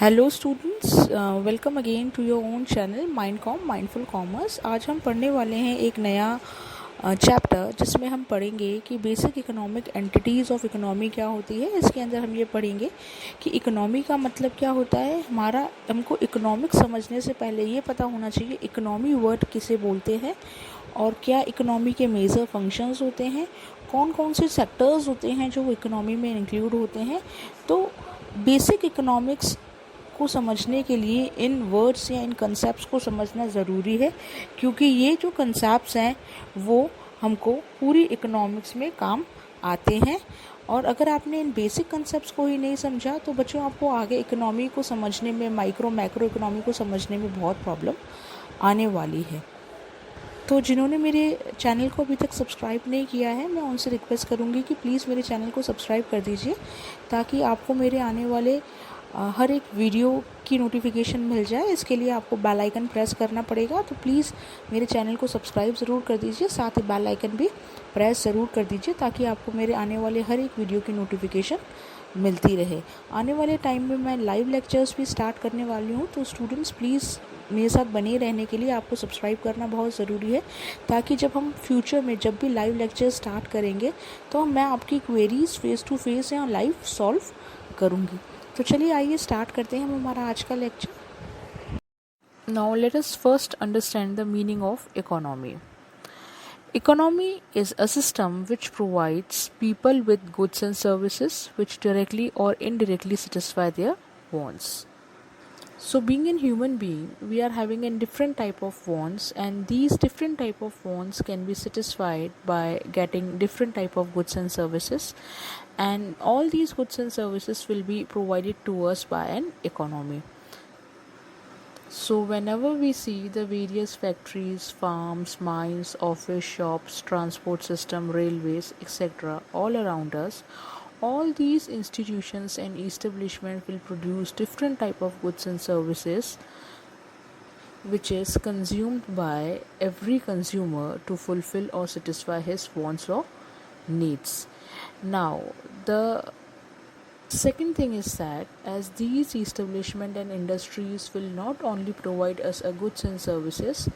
Hello students, welcome again to your own channel mindful commerce. आज हम पढ़ने वाले हैं एक नया चैप्टर जिसमें हम पढ़ेंगे कि basic economic entities of economy क्या होती है। इसके अंदर हम ये पढ़ेंगे कि इकोनॉमी का मतलब क्या होता है। हमको इकोनॉमिक समझने से पहले ये पता होना चाहिए इकोनॉमी वर्ड किसे बोलते हैं और क्या इकोनॉमी के मेजर फंक्शंस होते हैं, कौन कौन से सेक्टर्स होते हैं जो इकोनॉमी में इंक्लूड होते हैं। तो बेसिक इकोनॉमिक्स को समझने के लिए इन वर्ड्स या इन कंसेप्ट्स को समझना ज़रूरी है, क्योंकि ये जो कंसेप्ट्स हैं वो हमको पूरी इकोनॉमिक्स में काम आते हैं। और अगर आपने इन बेसिक कंसेप्ट्स को ही नहीं समझा तो बच्चों आपको आगे इकोनॉमी को समझने में, मैक्रो इकोनॉमी को समझने में बहुत प्रॉब्लम आने वाली है। तो जिन्होंने मेरे चैनल को अभी तक सब्सक्राइब नहीं किया है, मैं उनसे रिक्वेस्ट करूँगी कि प्लीज़ मेरे चैनल को सब्सक्राइब कर दीजिए ताकि आपको मेरे आने वाले हर एक वीडियो की नोटिफिकेशन मिल जाए। इसके लिए आपको बेल आइकन प्रेस करना पड़ेगा, तो प्लीज़ मेरे चैनल को सब्सक्राइब ज़रूर कर दीजिए, साथ ही बेल आइकन भी प्रेस ज़रूर कर दीजिए ताकि आपको मेरे आने वाले हर एक वीडियो की नोटिफिकेशन मिलती रहे। आने वाले टाइम में मैं लाइव लेक्चर्स भी स्टार्ट करने वाली हूँ, तो स्टूडेंट्स प्लीज़ मेरे साथ बने रहने के लिए आपको सब्सक्राइब करना बहुत ज़रूरी है, ताकि जब हम फ्यूचर में जब भी लाइव लेक्चर स्टार्ट करेंगे तो मैं आपकी क्वेरीज फेस टू फेस या लाइव सॉल्व करूँगी। तो चलिए आइए स्टार्ट करते हैं हम हमारा आज का lecture. Now let us first understand the meaning of economy. Economy is a system which provides people with goods and services which directly or indirectly satisfy their wants. So being a human being, we are having a different type of wants, and these different type of wants can be satisfied by getting different type of goods and services, and all these goods and services will be provided to us by an economy. So whenever we see the various factories, farms, mines, office, shops, transport system, railways, etc. all around us, all these institutions and establishments will produce different type of goods and services which is consumed by every consumer to fulfill or satisfy his wants or needs. Now the second thing is that as these establishments and industries will not only provide us a goods and services,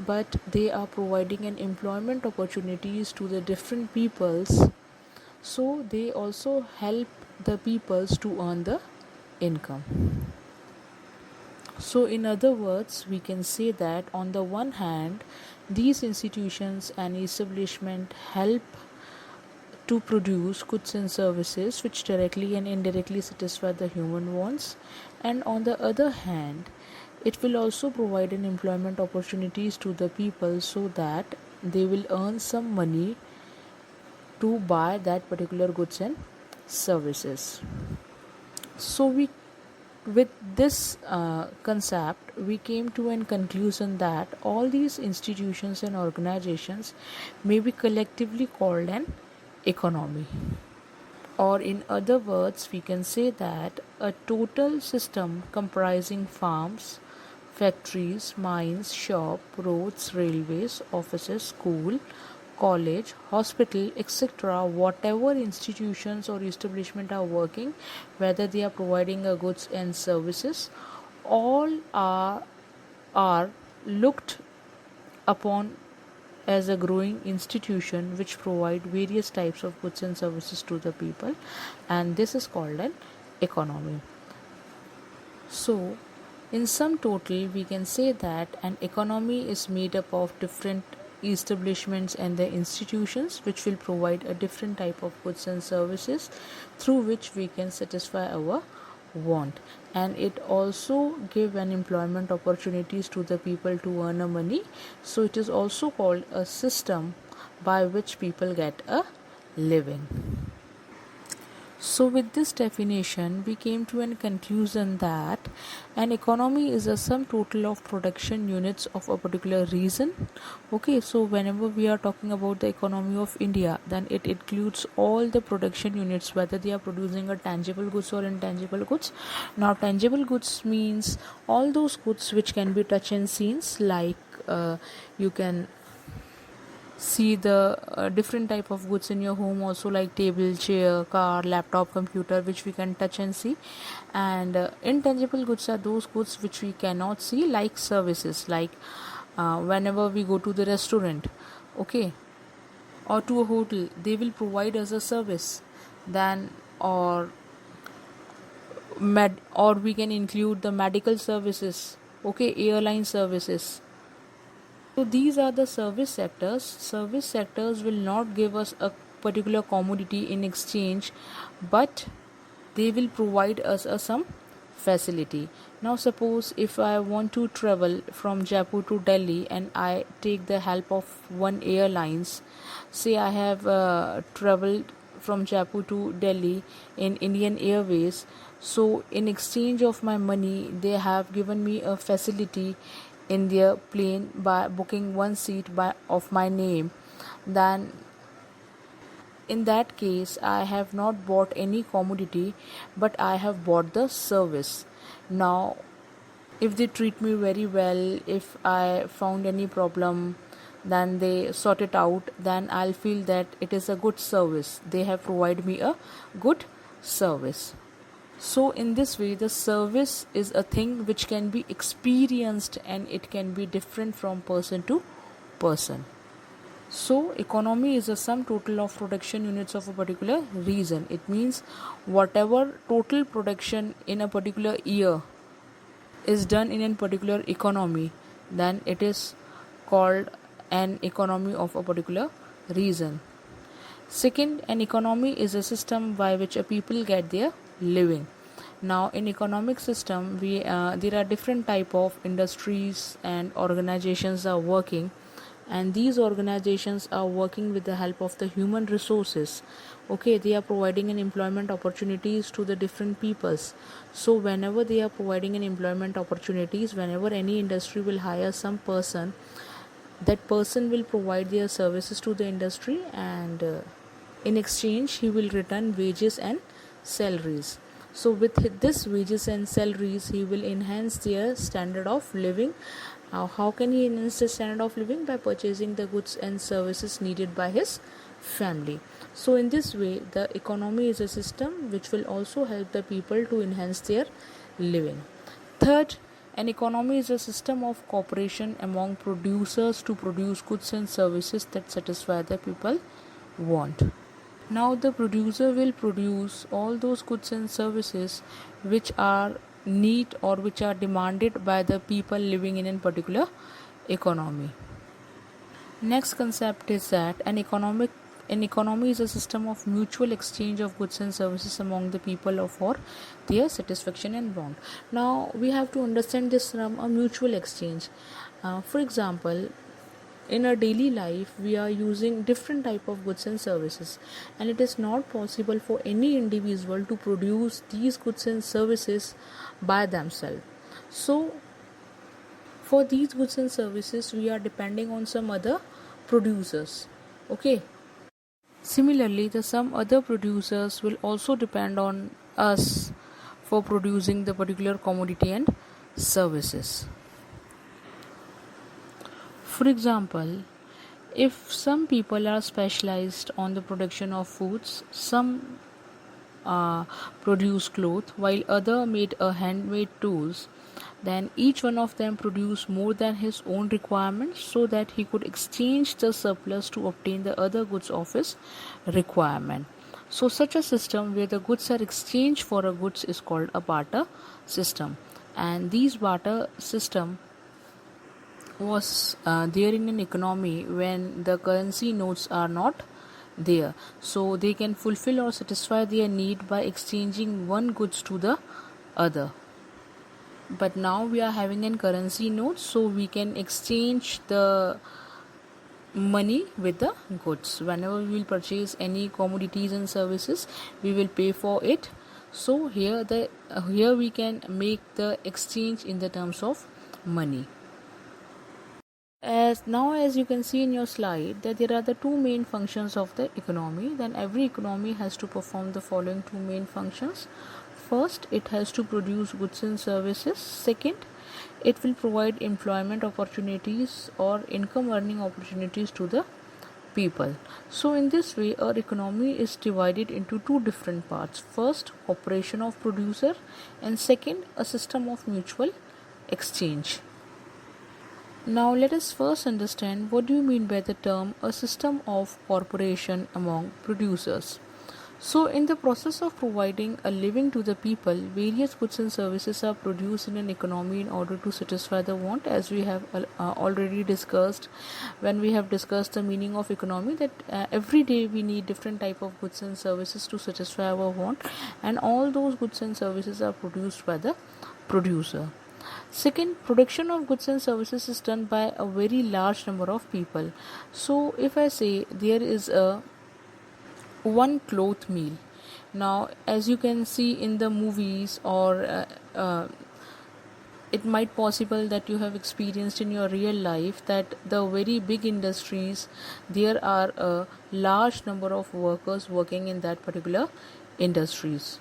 but they are providing an employment opportunities to the different peoples, so they also help the peoples to earn the income. So in other words, we can say that on the one hand, these institutions and establishment help to produce goods and services which directly and indirectly satisfy the human wants, and on the other hand it will also provide an employment opportunities to the people so that they will earn some money to buy that particular goods and services. So with this concept we came to a conclusion that all these institutions and organizations may be collectively called an economy, or in other words we can say that a total system comprising farms, factories, mines, shop, roads, railways, offices, school, college, hospital, etc. whatever institutions or establishment are working, whether they are providing a goods and services, all are looked upon as a growing institution which provide various types of goods and services to the people, and this is called an economy. So in sum total we can say that an economy is made up of different establishments and the institutions which will provide a different type of goods and services through which we can satisfy our want, and it also give an employment opportunities to the people to earn a money. So it is also called a system by which people get a living. So with this definition we came to a conclusion that an economy is a sum total of production units of a particular region. Okay, so whenever we are talking about the economy of India, then it includes all the production units, whether they are producing a tangible goods or intangible goods. Now tangible goods means all those goods which can be touched and seen, like you can see the different type of goods in your home also, like table, chair, car, laptop, computer, which we can touch and see. And intangible goods are those goods which we cannot see, like services, like whenever we go to the restaurant, okay, or to a hotel, they will provide us a service. Then or or we can include the medical services, okay, airline services. So these are the service sectors. Service sectors will not give us a particular commodity in exchange, but they will provide us a some facility. Now suppose if I want to travel from Jaipur to Delhi and I take the help of one airlines, say I have traveled from Jaipur to Delhi in Indian Airways, so in exchange of my money they have given me a facility in their plane by booking one seat by of my name. Then in that case I have not bought any commodity, but I have bought the service. Now if they treat me very well, if I found any problem, then they sort it out, then I'll feel that it is a good service, they have provided me a good service. So in this way the service is a thing which can be experienced and it can be different from person to person. So economy is a sum total of production units of a particular region. It means whatever total production in a particular year is done in a particular economy, then it is called an economy of a particular region. Second, an economy is a system by which a people get their living. Now in economic system we there are different type of industries and organizations are working, and these organizations are working with the help of the human resources. Okay, they are providing an employment opportunities to the different peoples. So whenever they are providing an employment opportunities, whenever any industry will hire some person, that person will provide their services to the industry, and in exchange he will return wages and salaries. So with this wages and salaries he will enhance their standard of living. How can he enhance the standard of living? By purchasing the goods and services needed by his family. So in this way the economy is a system which will also help the people to enhance their living. Third, an economy is a system of cooperation among producers to produce goods and services that satisfy the people want. Now the producer will produce all those goods and services which are need or which are demanded by the people living in a particular economy. Next concept is that an economy is a system of mutual exchange of goods and services among the people for their satisfaction and want. Now we have to understand this from a mutual exchange. For example, in our daily life we are using different type of goods and services, and it is not possible for any individual to produce these goods and services by themselves. So for these goods and services we are depending on some other producers. Okay, similarly the some other producers will also depend on us for producing the particular commodity and services. For example, if some people are specialized on the production of foods, some produce cloth, while other made a handmade tools, then each one of them produced more than his own requirements, so that he could exchange the surplus to obtain the other goods of his requirement. So such a system where the goods are exchanged for a goods is called a barter system, and these barter system was there in an economy when the currency notes are not there, so they can fulfill or satisfy their need by exchanging one goods to the other. But now we are having an currency note, so we can exchange the money with the goods. Whenever we will purchase any commodities and services, we will pay for it. So here we can make the exchange in the terms of money. As you can see in your slide that there are the two main functions of the economy, then every economy has to perform the following two main functions. First, it has to produce goods and services. Second, it will provide employment opportunities or income earning opportunities to the people. So in this way, our economy is divided into two different parts. First, cooperation of producer, and second, a system of mutual exchange. Now let us first understand what do you mean by the term a system of cooperation among producers. So, in the process of providing a living to the people, various goods and services are produced in an economy in order to satisfy the want, as we have already discussed when we have discussed the meaning of economy, that every day we need different type of goods and services to satisfy our want, and all those goods and services are produced by the producer. Second, production of goods and services is done by a very large number of people. So, if I say there is a one cloth mill, now as you can see in the movies, or it might possible that you have experienced in your real life, that the very big industries, there are a large number of workers working in that particular industries.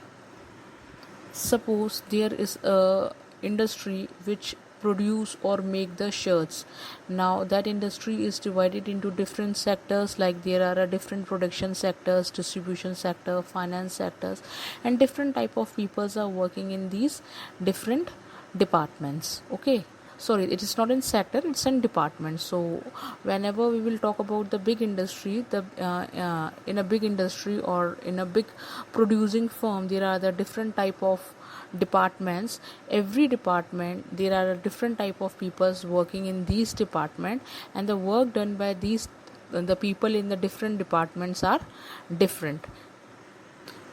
Suppose there is a industry which produce or make the shirts. Now that industry is divided into different sectors, like there are a different production sectors, distribution sector, finance sectors, and different type of peoples are working in these different departments. Okay, sorry, it is not in sector, it's in department. So whenever we will talk about the big industry, the in a big industry or in a big producing firm, there are the different type of departments. Every department, there are a different type of peoples working in these department, and the work done by these the people in the different departments are different.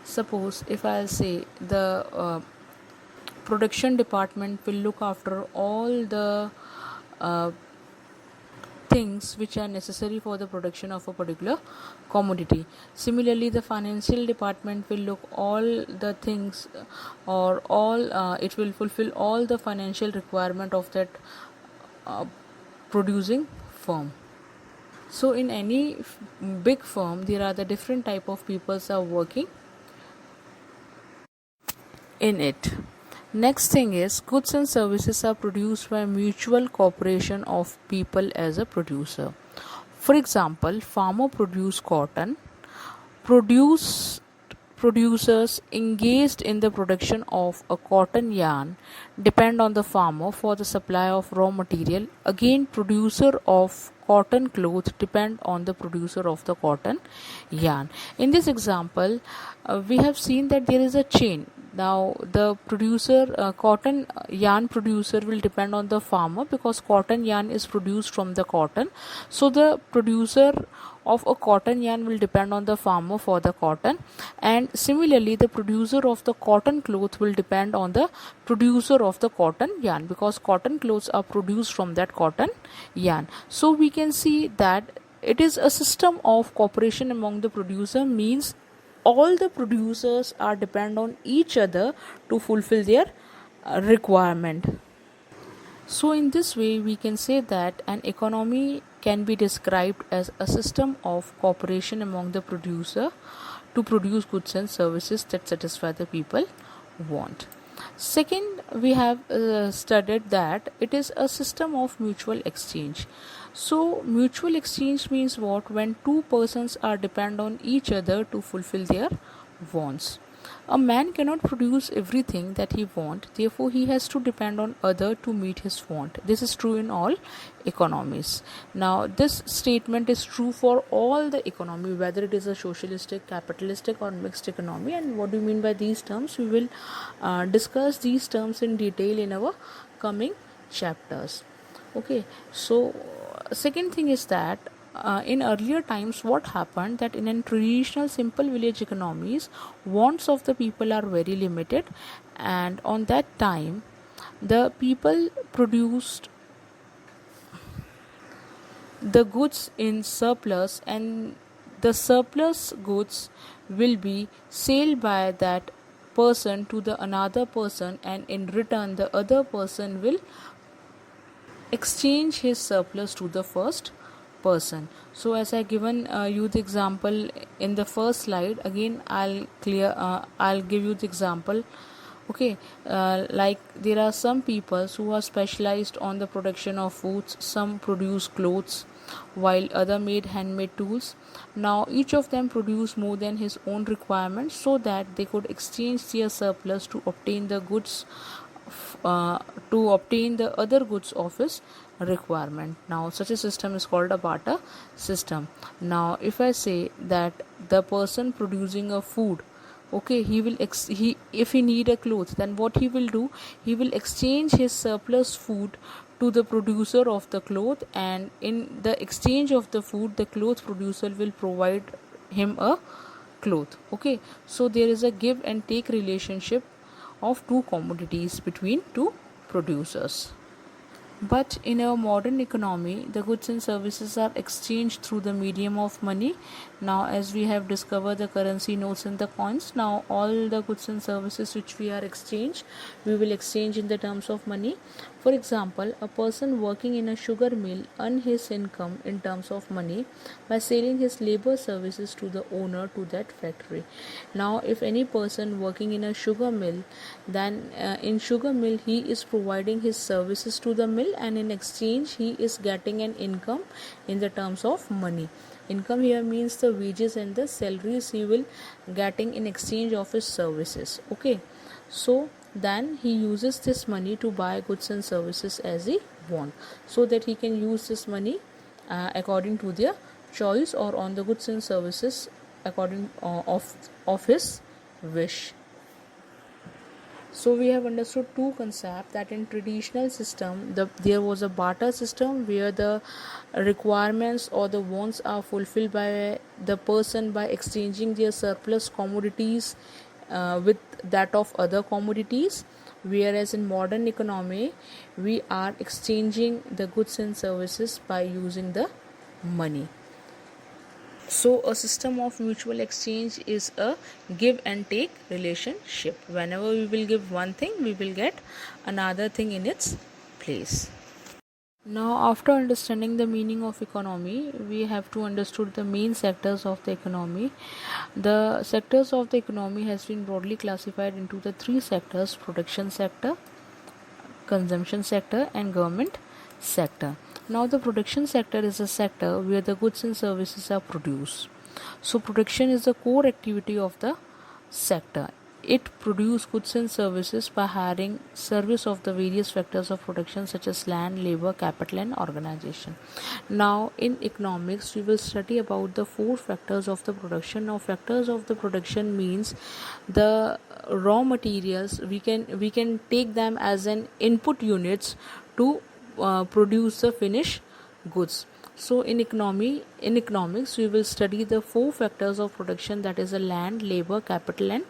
Suppose if I'll say the production department will look after all the things which are necessary for the production of a particular commodity. Similarly, the financial department will look all the things, or all it will fulfill all the financial requirement of that producing firm. So in any big firm, there are the different type of peoples are working in it. Next thing is, goods and services are produced by mutual cooperation of people as a producer. For example, farmer produce cotton, producers engaged in the production of a cotton yarn depend on the farmer for the supply of raw material. Again, producer of cotton cloth depend on the producer of the cotton yarn. In this example, we have seen that there is a chain. Now the cotton yarn producer will depend on the farmer, because cotton yarn is produced from the cotton. So the producer of a cotton yarn will depend on the farmer for the cotton, and similarly the producer of the cotton cloth will depend on the producer of the cotton yarn, because cotton clothes are produced from that cotton yarn. So we can see that it is a system of cooperation among the producer, means all the producers are depend on each other to fulfill their requirement. So in this way, we can say that an economy can be described as a system of cooperation among the producer to produce goods and services that satisfy the people want. Second, we have studied that it is a system of mutual exchange. So mutual exchange means what? When two persons are depend on each other to fulfill their wants. A man cannot produce everything that he wants, therefore he has to depend on other to meet his want. This is true in all economies. Now this statement is true for all the economy, whether it is a socialistic, capitalistic or mixed economy. And what do you mean by these terms? We will discuss these terms in detail in our coming chapters. Okay, so second thing is that in earlier times, what happened, that in traditional simple village economies, wants of the people are very limited, and on that time the people produced the goods in surplus, and the surplus goods will be sold by that person to the another person, and in return the other person will exchange his surplus to the first person. So as I given you the example in the first slide, again I'll give you the example Okay, like there are some people who are specialized on the production of foods, some produce clothes, while other made handmade tools. Now each of them produce more than his own requirements so that they could exchange their surplus to obtain the goods uh, to obtain the other goods of his requirement. Now such a system is called a barter system. Now if I say that the person producing a food, okay, he if he need a cloth, then what he will do, he will exchange his surplus food to the producer of the cloth, and in the exchange of the food the cloth producer will provide him a cloth. Okay, so there is a give and take relationship of two commodities between two producers. But in our modern economy, the goods and services are exchanged through the medium of money. Now, as we have discovered the currency notes and the coins, now all the goods and services which we are exchanged, we will exchange in the terms of money. For example, a person working in a sugar mill earn his income in terms of money by selling his labor services to the owner to that factory. Now, if any person working in a sugar mill, then in sugar mill he is providing his services to the mill, and in exchange he is getting an income in the terms of money. Income here means the wages and the salaries he will getting in exchange of his services. Okay, so then he uses this money to buy goods and services as he want, so that he can use this money according to their choice, or on the goods and services according of his wish. So we have understood two concepts, that in traditional system there was a barter system where the requirements or the wants are fulfilled by the person by exchanging their surplus commodities with that of other commodities, whereas in modern economy we are exchanging the goods and services by using the money. So a system of mutual exchange is a give and take relationship. Whenever we will give one thing, we will get another thing in its place. Now, after understanding the meaning of economy, we have to understood the main sectors of the economy. The sectors of the economy has been broadly classified into the three sectors: production sector, consumption sector, and government sector. Now, the production sector is a sector where the goods and services are produced. So, production is the core activity of the sector. It produces goods and services by hiring service of the various factors of production such as land, labor, capital, and organization. Now, in economics, we will study about the four factors of the production. Now, factors of the production means the raw materials. We can take them as an input units to produce the finished goods. So in economics we will study the four factors of production, that is a land, labor, capital, and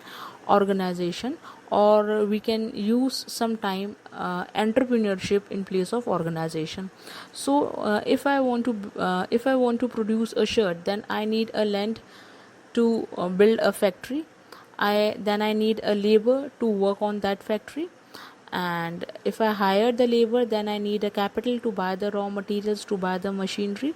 organization, or we can use sometime entrepreneurship in place of organization. So if I want to produce a shirt, then I need a land to build a factory. I need a labor to work on that factory, and if I hire the labor, then I need a capital to buy the raw materials, to buy the machinery.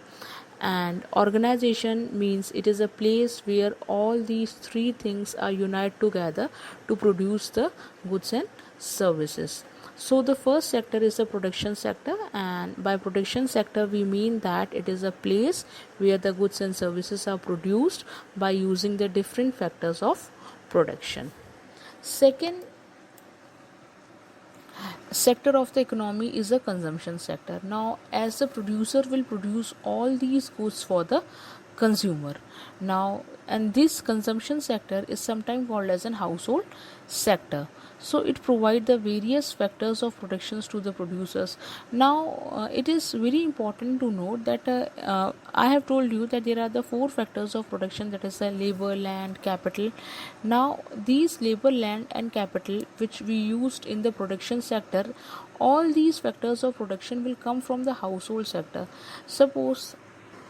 And organization means it is a place where all these three things are united together to produce the goods and services. So the first sector is the production sector, and by production sector we mean that it is a place where the goods and services are produced by using the different factors of production. Second sector of the economy is the consumption sector. Now, as the producer will produce all these goods for the consumer. Now, and this consumption sector is sometimes called as an household sector. So it provides the various factors of productions to the producers. Now it is very important to note that I have told you that there are the four factors of production, that is the labor, land, capital. Now these labor, land, and capital which we used in the production sector, all these factors of production will come from the household sector. Suppose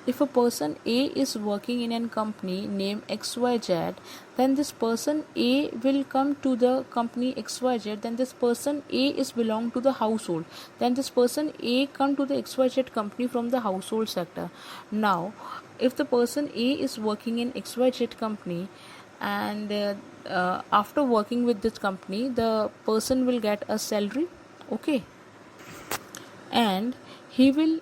if a person A is working in a company named XYZ, then this person A will come to the company XYZ, then this person A is belong to the household, then this person A come to the XYZ company from the household sector. Now, if the person A is working in XYZ company, and after working with this company, the person will get a salary, okay, and he will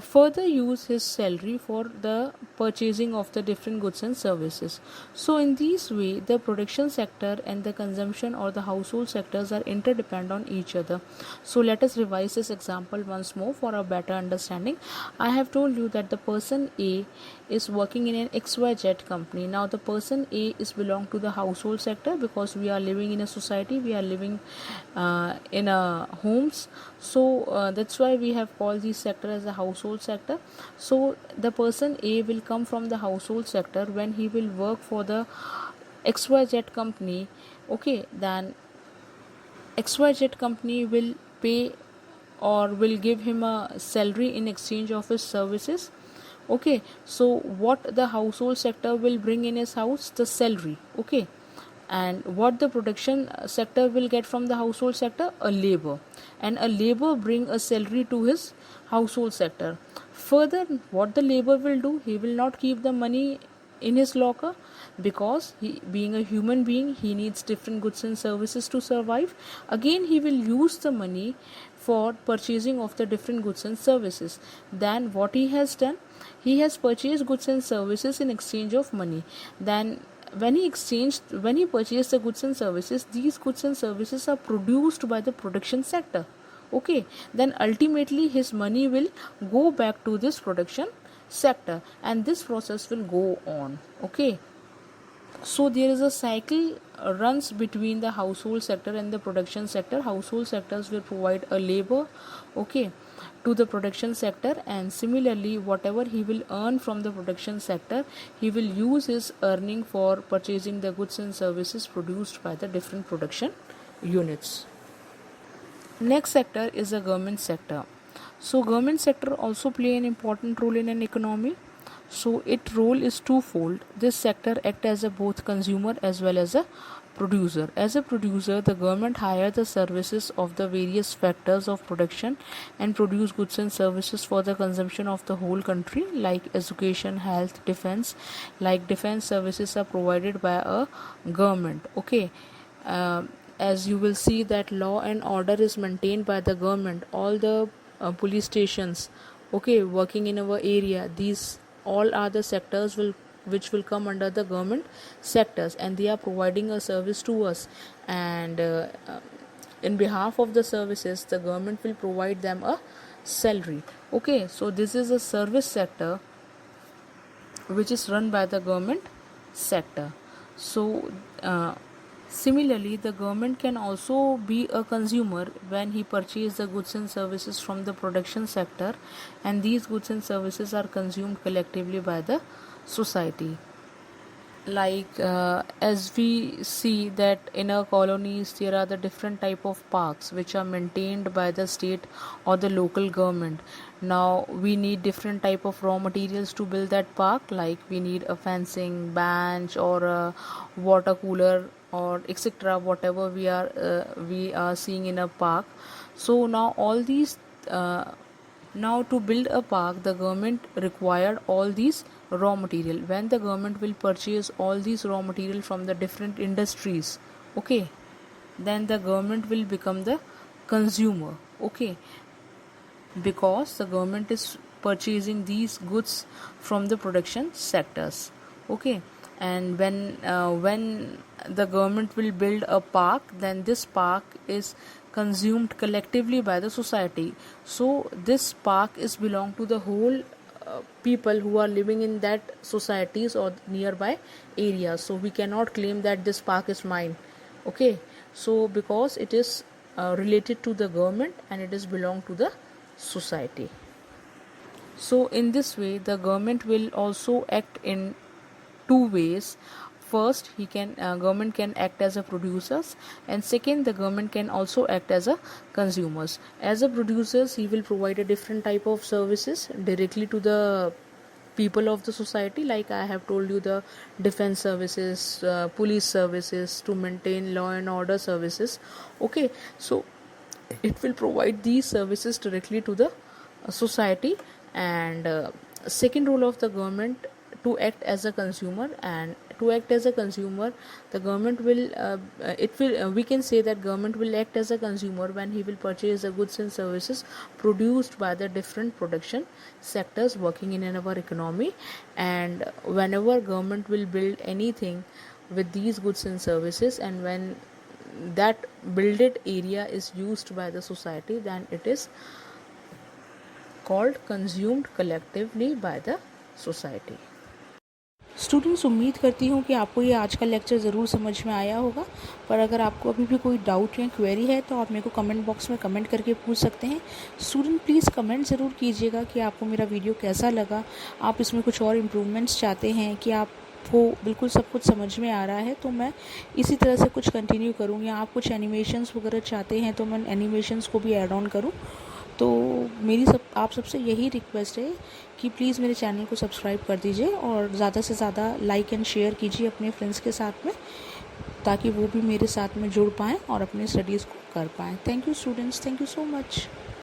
further use his salary for the purchasing of the different goods and services. So in this way, the production sector and the consumption or the household sectors are interdependent on each other. So let us revise this example once more for a better understanding. I have told you that the person A is working in an XYZ company. Now the person A is belong to the household sector, because we are living in a society, we are living in a homes. So that's why we have called this sector as a household sector. So the person A will come from the household sector when he will work for the XYZ company. Okay, then XYZ company will pay or will give him a salary in exchange of his services. Okay, so what the household sector will bring in his house? The salary. Okay, and what the production sector will get from the household sector? A labor, and a labor bring a salary to his household sector. Further, what the labor will do? He will not keep the money in his locker, because he, being a human being, he needs different goods and services to survive. Again, he will use the money for purchasing of the different goods and services. Then what he has done, he has purchased goods and services in exchange of money. Then when he purchased the goods and services, these goods and services are produced by the production sector. Okay, then ultimately his money will go back to this production sector, and this process will go on. Okay, so there is a cycle runs between the household sector and the production sector. Household sectors will provide a labor, okay, to the production sector, and similarly whatever he will earn from the production sector, he will use his earning for purchasing the goods and services produced by the different production units. Next sector is the government sector. So government sector also play an important role in an economy. So its role is twofold. This sector acts as a both consumer as well as a producer. As a producer, the government hires the services of the various factors of production and produce goods and services for the consumption of the whole country, like education, health, defense. Like defense services are provided by a government. Okay. As you will see that law and order is maintained by the government. All the police stations, okay, working in our area, these all are the sectors which will come under the government sectors, and they are providing a service to us, and in behalf of the services, the government will provide them a salary. Okay, so this is a service sector which is run by the government sector. So similarly, the government can also be a consumer when he purchases the goods and services from the production sector, and these goods and services are consumed collectively by the society. Like as we see that in our colonies there are the different type of parks which are maintained by the state or the local government. Now we need different type of raw materials to build that park, like we need a fencing, bench, or a water cooler, or etc, whatever we are seeing in a park. So now all these now to build a park, the government required all these raw material. When the government will purchase all these raw material from the different industries, okay, then the government will become the consumer. Okay, because the government is purchasing these goods from the production sectors. Okay, and when the government will build a park, then this park is consumed collectively by the society. So this park is belong to the whole people who are living in that societies or nearby areas. So we cannot claim that this park is mine. Okay, so because it is related to the government and it is belong to the society. So in this way, the government will also act in two ways. First, government can act as a producers, and second, the government can also act as a consumers. As a producers, he will provide a different type of services directly to the people of the society, like I have told you, the defense services, police services, to maintain law and order services. Okay, so it will provide these services directly to the society. And second role of the government to act as a consumer, and to act as a consumer, the government will we can say that government will act as a consumer when he will purchase the goods and services produced by the different production sectors working in our economy. And whenever government will build anything with these goods and services, and when that builded area is used by the society, then it is called consumed collectively by the society. Students, उम्मीद करती हूँ कि आपको ये आज का lecture ज़रूर समझ में आया होगा, पर अगर आपको अभी भी कोई डाउट या क्वेरी है तो आप मेरे को कमेंट बॉक्स में कमेंट करके पूछ सकते हैं। स्टूडेंट, प्लीज़ कमेंट ज़रूर कीजिएगा कि आपको मेरा वीडियो कैसा लगा, आप इसमें कुछ और इम्प्रूवमेंट्स चाहते हैं कि आपको बिल्कुल सब कुछ समझ में आ रहा है तो मैं इसी तरह से कुछ कंटिन्यू करूँ, या आप कुछ एनिमेशंस वगैरह चाहते हैं तो मैं एनिमेशंस को भी ऐड ऑन करूँ। तो मेरी आप सबसे यही रिक्वेस्ट है कि प्लीज़ मेरे चैनल को सब्सक्राइब कर दीजिए और ज़्यादा से ज़्यादा लाइक एंड शेयर कीजिए अपने फ्रेंड्स के साथ में, ताकि वो भी मेरे साथ में जुड़ पाएँ और अपने स्टडीज़ को कर पाएँ। Thank you students, thank you so much.